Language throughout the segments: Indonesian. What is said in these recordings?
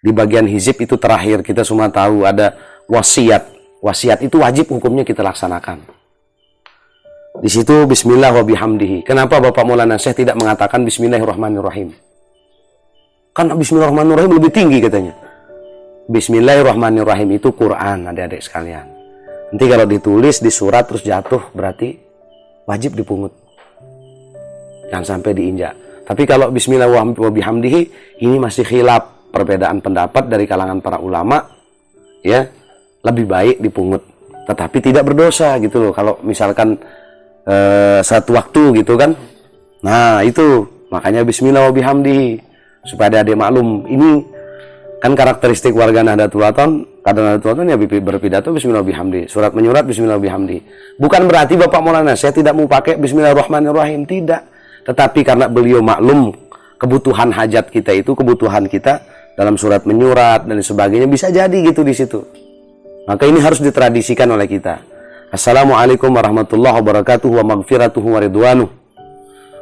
Di bagian hizib itu terakhir kita semua tahu ada wasiat. Wasiat itu wajib hukumnya kita laksanakan. Di situ bismillah wa bihamdihi. Kenapa Bapak Maulana Syekh tidak mengatakan bismillahirrahmanirrahim? Kan bismillahirrahmanirrahim lebih tinggi katanya. Bismillahirrahmanirrahim itu Quran, adik-adik sekalian. Nanti kalau ditulis di surat terus jatuh berarti wajib dipungut. Jangan sampai diinjak. Tapi kalau bismillah wa bihamdihi ini masih khilaf, perbedaan pendapat dari kalangan para ulama, ya. Lebih baik dipungut, tetapi tidak berdosa gitu loh. Kalau misalkan satu waktu gitu kan, nah itu makanya bismillah wa bihamdihi supaya adik maklum. Ini kan karakteristik warga Nahdlatul Wathon. Kata Nahdlatul Wathon ya berpidato bismillah wa bihamdihi, surat menyurat bismillah wa bihamdihi. Bukan berarti Bapak Maulana saya tidak mau pakai bismillahirrahmanirrahim, tidak. Tetapi karena beliau maklum kebutuhan hajat kita itu, kebutuhan kita dalam surat menyurat dan sebagainya, bisa jadi gitu di situ. Maka ini harus ditradisikan oleh kita. Assalamualaikum warahmatullahi wabarakatuh wa maghfiratuhu wa ridwanuh.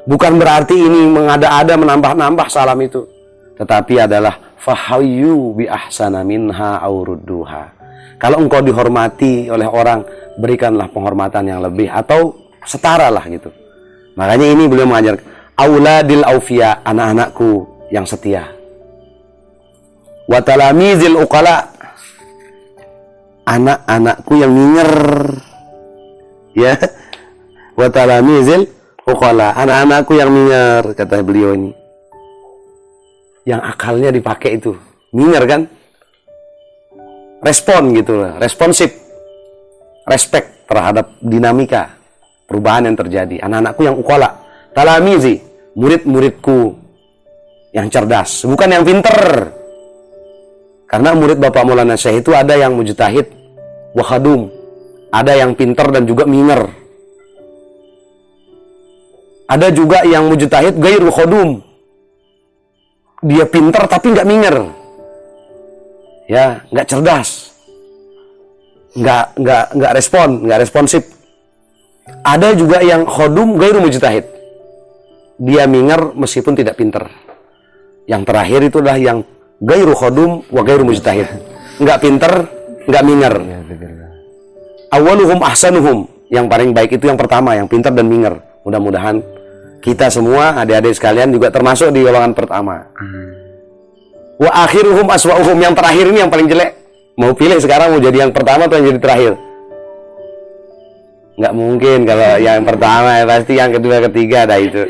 Bukan berarti ini mengada-ada menambah-nambah salam itu. Tetapi adalah fahayyu bi ahsana minha aw rudduha. Kalau engkau dihormati oleh orang, berikanlah penghormatan yang lebih atau setara lah gitu. Makanya ini beliau mengajar auladil aufiya, anak-anakku yang setia. Wa talamizil uqala, anak-anakku yang nyinger, ya. Wa talamizil uqala, anak-anakku yang nyinger, kata beliau ini. Yang akalnya dipakai itu, nyinger kan? Respon gitu lah, responsif. Respect terhadap dinamika perubahan yang terjadi. Anak-anakku yang uqala, talamizi, murid-muridku yang cerdas, bukan yang pinter. Karena murid Bapak Maulana Syekh itu ada yang mujtahid wa khadum, ada yang pinter dan juga minger. Ada juga yang mujtahid gairu khadum, dia pinter tapi nggak minger, ya, nggak cerdas, nggak responsif. Ada juga yang khadum gairu mujtahid, dia minger meskipun tidak pinter. Yang terakhir itu adalah yang gairu khadum wa gairu mujtahid, nggak pinter, nggak minger. Awaluhum ahsanuhum, yang paling baik itu yang pertama, yang pinter dan minger. Mudah-mudahan kita semua adik-adik sekalian juga termasuk di golongan pertama. Wa akhiruhum aswa'uhum, yang terakhir ini yang paling jelek. Mau pilih sekarang mau jadi yang pertama atau yang jadi terakhir? Nggak mungkin kalau yang pertama, ya pasti yang kedua, ketiga, ada itu.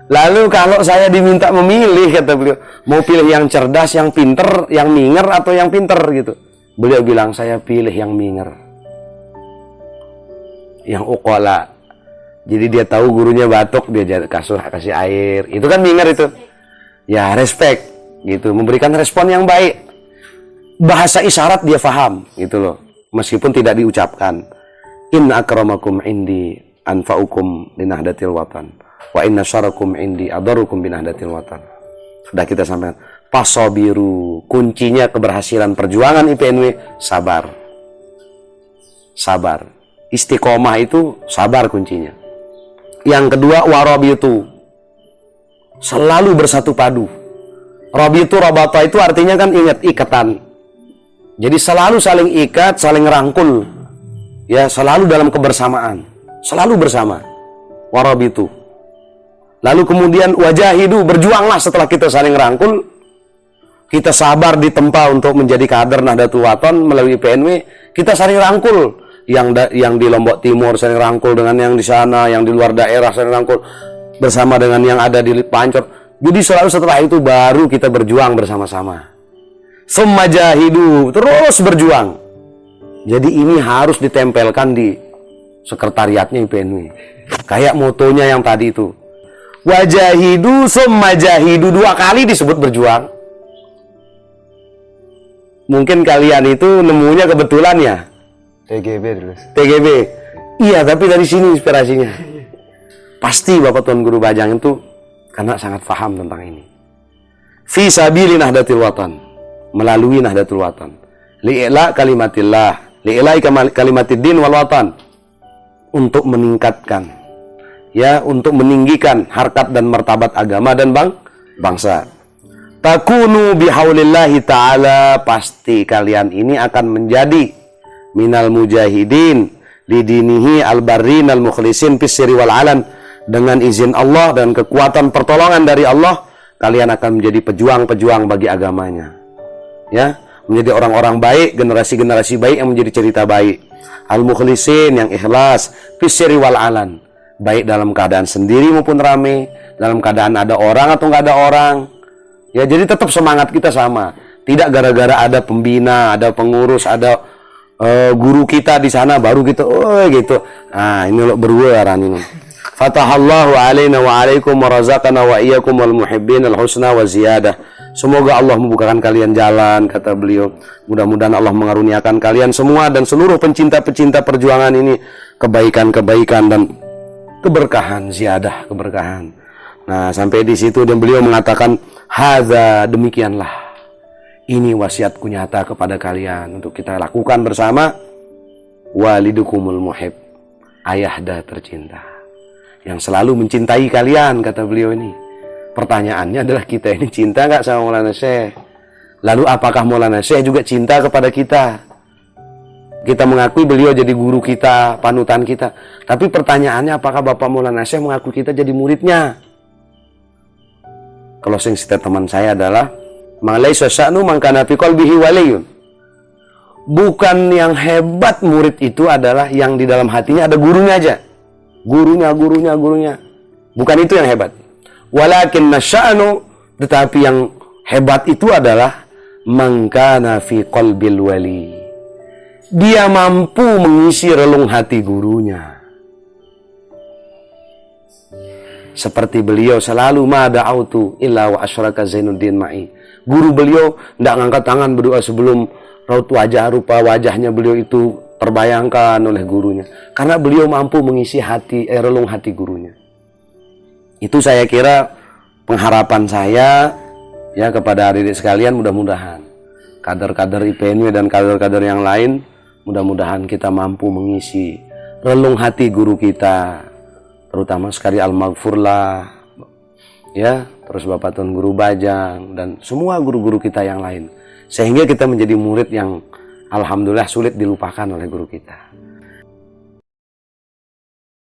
Lalu kalau saya diminta memilih, kata beliau, mau pilih yang cerdas, yang pinter, yang minger, atau yang pinter gitu. Beliau bilang, saya pilih yang minger, yang uqala. Jadi dia tahu gurunya batuk, dia kasih air. Itu kan minger itu. Ya respect gitu, memberikan respon yang baik. Bahasa isyarat dia faham gitu loh, meskipun tidak diucapkan. Inna akramakum indi anfa'ukum linahdatil watan, wa inna syarakum indi adarukum binahdatil watan. Sudah kita sampaikan. Pasobiru, kuncinya keberhasilan perjuangan IPNW, sabar. Sabar. Istiqomah itu sabar kuncinya. Yang kedua, warabitu, selalu bersatu padu. Rabitu, rabata itu artinya kan ingat, ikatan. Jadi selalu saling ikat, saling rangkul. Ya, selalu dalam kebersamaan. Selalu bersama. Warabitu. Lalu kemudian wajahidu, berjuanglah setelah kita saling rangkul. Kita sabar ditempa untuk menjadi kader Nahdlatul Wathon melalui PNW. Kita saling rangkul. Yang di Lombok Timur saling rangkul dengan yang di sana, yang di luar daerah saling rangkul bersama dengan yang ada di Pancor. Jadi selalu setelah itu baru kita berjuang bersama-sama. Summa jahidu, terus berjuang. Jadi ini harus ditempelkan di sekretariatnya IPNW. Kayak motonya yang tadi itu. Wajahidu summa jahidu, 2 kali disebut berjuang. Mungkin kalian itu nemunya kebetulan ya. TGB dulu. TGB. Iya, tapi dari sini inspirasinya. Pasti Bapak Tuan Guru Bajang itu karena sangat paham tentang ini. Fi sabili Nahdlatul Wathon, melalui Nahdlatul Wathon. Li'ila kalimatillah, li'ila kalimatiddin wal watan. Untuk meningkatkan, ya, untuk meninggikan harkat dan martabat agama dan bangsa. takunu bihaulillahi ta'ala, pasti kalian ini akan menjadi minal mujahidin lidinihi albarrin al-mukhlisin fis sirri wal alan. Dengan izin Allah dan kekuatan pertolongan dari Allah, kalian akan menjadi pejuang-pejuang bagi agamanya. Ya, menjadi orang-orang baik, generasi-generasi baik yang menjadi cerita baik. Al-mukhlisin, yang ikhlas, fis sirri wal alan, baik dalam keadaan sendiri maupun rame, dalam keadaan ada orang atau nggak ada orang. Ya, jadi tetap semangat kita sama. Tidak gara-gara ada pembina, ada pengurus, ada guru kita di sana baru gitu, oh gitu. Nah, ini lo berwaran ini. Fatahallahu alaina wa alaikum wa razaqana wa iyyakum wal muhibbin al husna wa ziyadah. Semoga Allah membukakan kalian jalan, kata beliau. Mudah-mudahan Allah mengaruniakan kalian semua dan seluruh pencinta-pencinta perjuangan ini kebaikan-kebaikan dan keberkahan, ziyadah, keberkahan. Nah, sampai di situ dan beliau mengatakan, hadza, demikianlah. Ini wasiatku nyata kepada kalian untuk kita lakukan bersama. Walidukumul muhib, ayahda tercinta, yang selalu mencintai kalian, kata beliau ini. Pertanyaannya adalah, kita ini cinta nggak sama Maulana Syekh? Lalu apakah Maulana Syekh juga cinta kepada kita? Kita mengakui beliau jadi guru kita, panutan kita. Tapi pertanyaannya, apakah Bapak Maulana Syekh mengakui kita jadi muridnya? Closing statement saya adalah, Malaysa sya'nu man kana fi qalbihi waliyun. Bukan yang hebat murid itu adalah yang di dalam hatinya ada gurunya aja. Gurunya. Bukan itu yang hebat. Walakin nasya'nu, tetapi yang hebat itu adalah man kana fi qalbil wali. Dia mampu mengisi relung hati gurunya. Seperti beliau selalu ma da'autu illa wa asyraka Zainuddin ma'i. Guru beliau tidak ngangkat tangan berdoa sebelum raut rupa wajahnya beliau itu terbayangkan oleh gurunya. Karena beliau mampu mengisi hati, relung hati gurunya. Itu saya kira pengharapan saya ya kepada adik-adik sekalian, mudah-mudahan kader-kader IPNW dan kader-kader yang lain, mudah-mudahan kita mampu mengisi relung hati guru kita, terutama sekali Al-Maghfurlah, ya, terus Bapak Tun Guru Bajang, dan semua guru-guru kita yang lain. Sehingga kita menjadi murid yang alhamdulillah sulit dilupakan oleh guru kita.